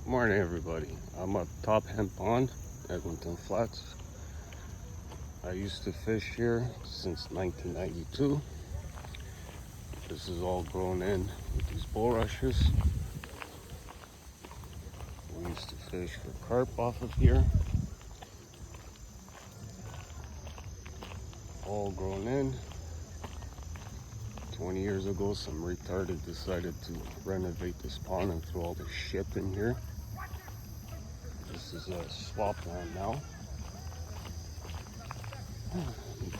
Morning, everybody. I'm at Topham Pond, Edmonton Flats. I used to fish here since 1992. This is all grown in with these bulrushes. We used to fish for carp off of here. All grown in. 20 years ago, some retarded decided to renovate this pond and throw all this shit in here. This is a swampland now.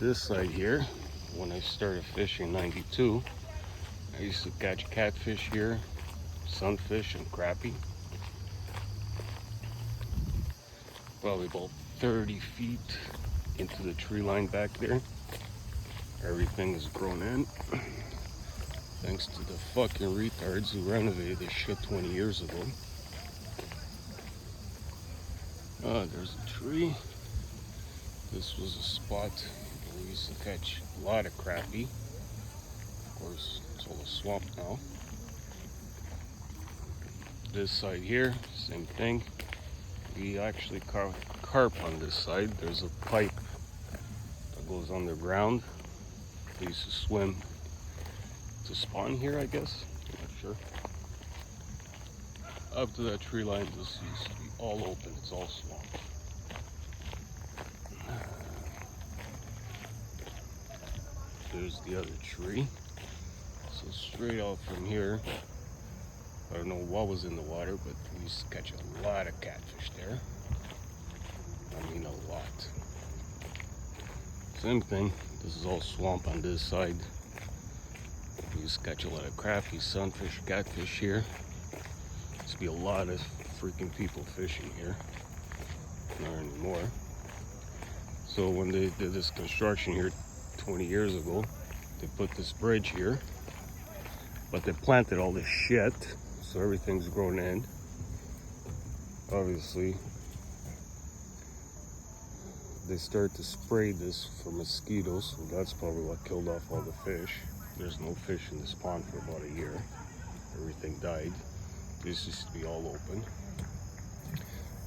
This side here, when I started fishing in 92, I used to catch catfish here, sunfish and crappie. Probably about 30 feet into the tree line back there. Everything is grown in. Thanks to the fucking retards who renovated this shit 20 years ago. There's a tree. This was a spot where we used to catch a lot of crappie. Of course, it's all a swamp now. This side here, same thing. We actually caught carp on this side. There's a pipe that goes underground. They used to swim to spawn here, I guess. I'm not sure. Up to that tree line, this used to be all open. It's all swamp. There's the other tree. So straight out from here, I don't know what was in the water, but we used to catch a lot of catfish there. I mean a lot. Same thing, this is all swamp on this side. We used to catch a lot of crappie, sunfish, catfish here. Used to be a lot of freaking people fishing here. Not anymore. So when they did this construction here 20 years ago, they put this bridge here, but they planted all this shit, so everything's grown in. Obviously, they started to spray this for mosquitoes, so that's probably what killed off all the fish. There's no fish in this pond for about a year. Everything died. This used to be all open.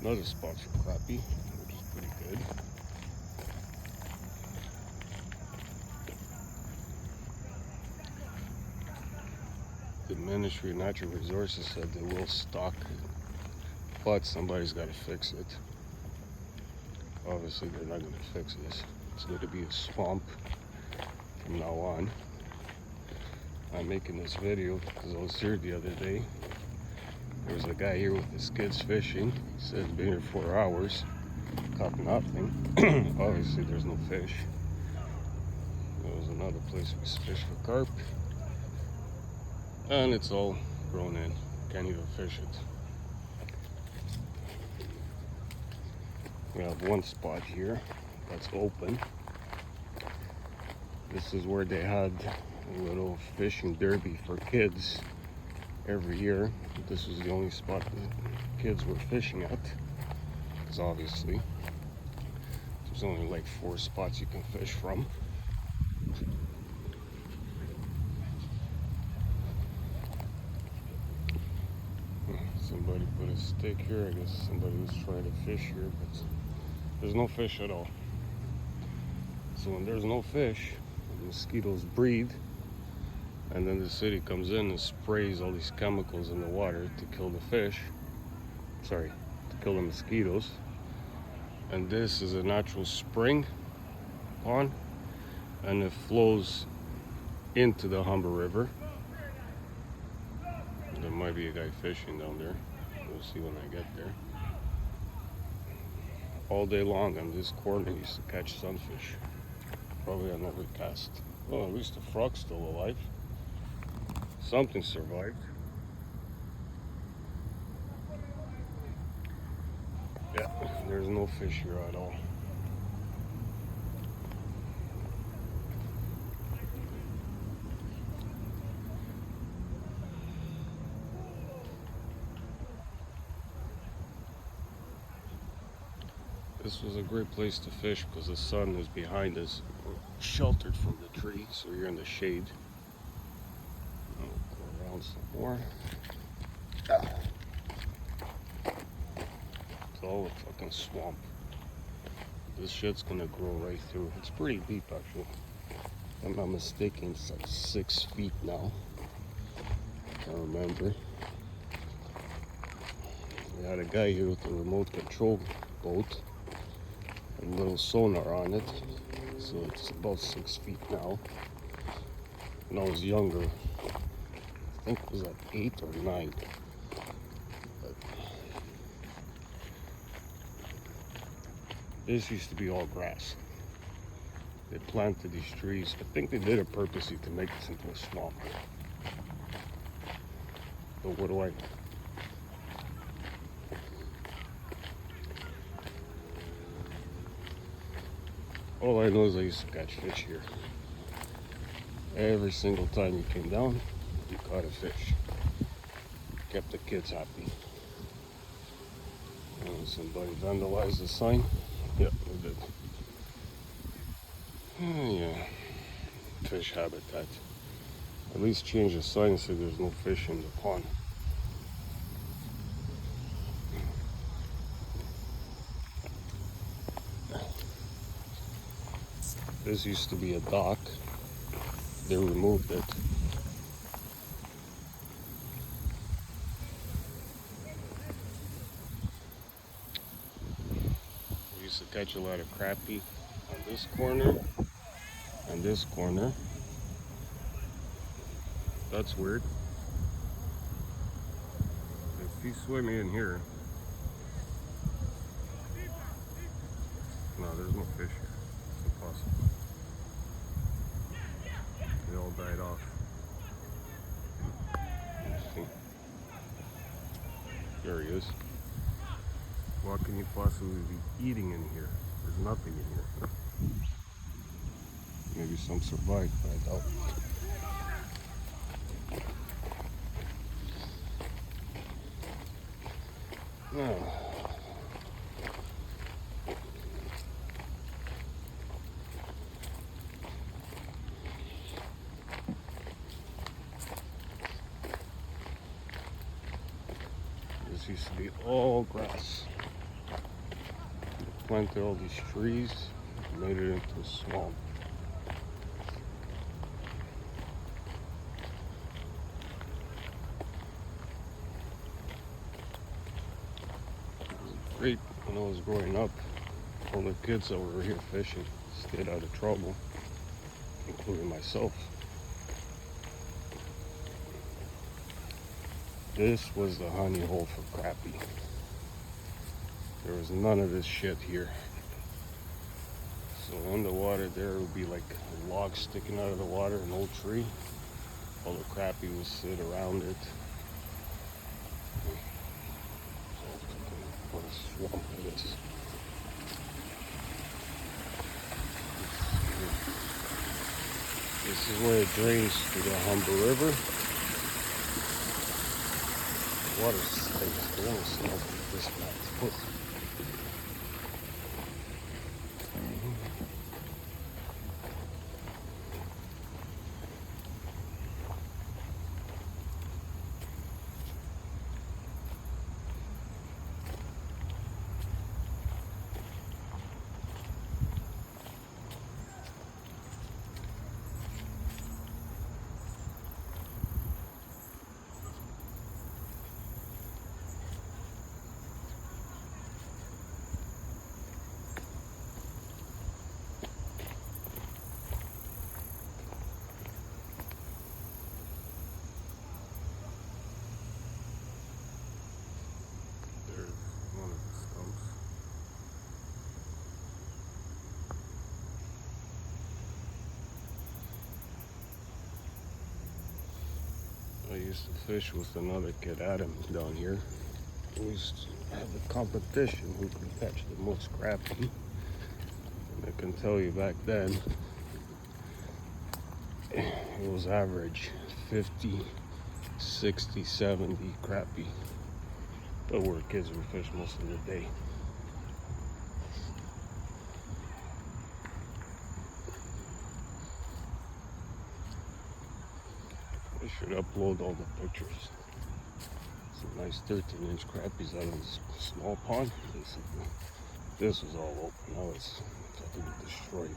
Another spot for crappie, which is pretty good. The Ministry of Natural Resources said they will stock it, but somebody's got to fix it. Obviously, they're not going to fix this. It's going to be a swamp from now on. I'm making this video because I was here the other day. There was a guy here with his kids fishing. He said he's been here 4 hours, caught nothing. Obviously, there's no fish. There was another place we fished for carp, and it's all grown in. Can't even fish it. We have one spot here that's open. This is where they had a little fishing derby for kids every year. This was the only spot that kids were fishing at, because obviously there's only like 4 spots you can fish from. Somebody put a stick here. I guess somebody was trying to fish here, but there's no fish at all. So when there's no fish, the mosquitoes breed, and then the city comes in and sprays all these chemicals in the water to kill the fish. Sorry, to kill the mosquitoes. And this is a natural spring pond, and it flows into the Humber River. There might be a guy fishing down there. We'll see when I get there. All day long on this corner, I used to catch sunfish. Probably I never cast. Oh, at least the frog's still alive. Something survived. Yeah, there's no fish here at all. This was a great place to fish because the sun is behind us, sheltered from the tree, so you're in the shade. I'll go around some more. all a fucking swamp. This shit's gonna grow right through. It's pretty deep actually. If I'm not mistaken, it's like 6 feet now. I can't remember. We had a guy here with a remote control boat and a little sonar on it. So it's about 6 feet now. When I was younger, I think it was like 8 or 9. But this used to be all grass. They planted these trees. I think they did it purposely to make this into a swamp. But what do I know? All I know is I used to catch fish here. Every single time you came down, you caught a fish. Kept the kids happy. And somebody vandalized the sign. Yep, they did. Yeah, fish habitat. At least change the sign so there's no fish in the pond. This used to be a dock. They removed it. We used to catch a lot of crappie on this corner and this corner. That's weird. If you swim in here, no, there's no fish here. It's impossible. They all died off. There he is. What can you possibly be eating in here? There's nothing in here. Maybe some survived, but I doubt it. Now, this used to be all grass. Planted all these trees, made it into a swamp. Great when I was growing up. All the kids that were here fishing stayed out of trouble, including myself. This was the honey hole for crappie. There was none of this shit here. So in the water there would be like a log sticking out of the water, an old tree. All the crappie would sit around it. What a swamp it is. This is where it drains to the Humber River. The water stinks. The water smells like this bad. I used to fish with another kid, Adam, down here. We used to have a competition who could catch the most crappie. And I can tell you back then, it was average 50, 60, 70 crappie. But we were kids, we fished most of the day. I should upload all the pictures so some nice 13-inch crappies out of this small pond, basically. This was all open. Now it's fucking destroyed.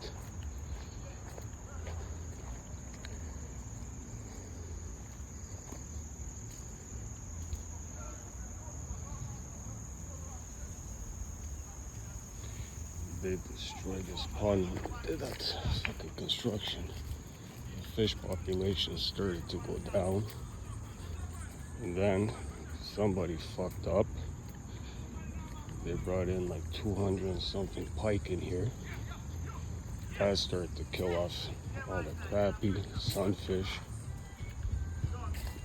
They destroyed this pond when they did that fucking construction. The fish population started to go down. And then somebody fucked up. They brought in like 200 and something pike in here. That started to kill off all the crappie, sunfish.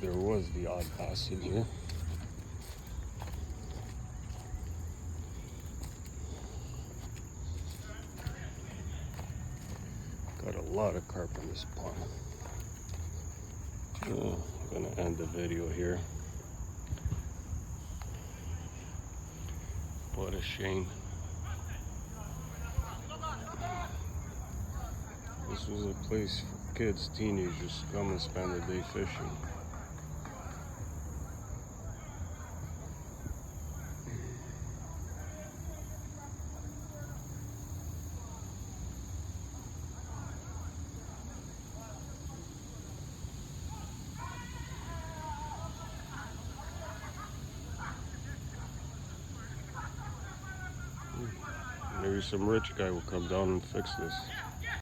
There was the odd bass in here. Got a lot of carp in this pond. I'm gonna end the video here. What a shame. This was a place for kids, teenagers to come and spend their day fishing. Maybe some rich guy will come down and fix this.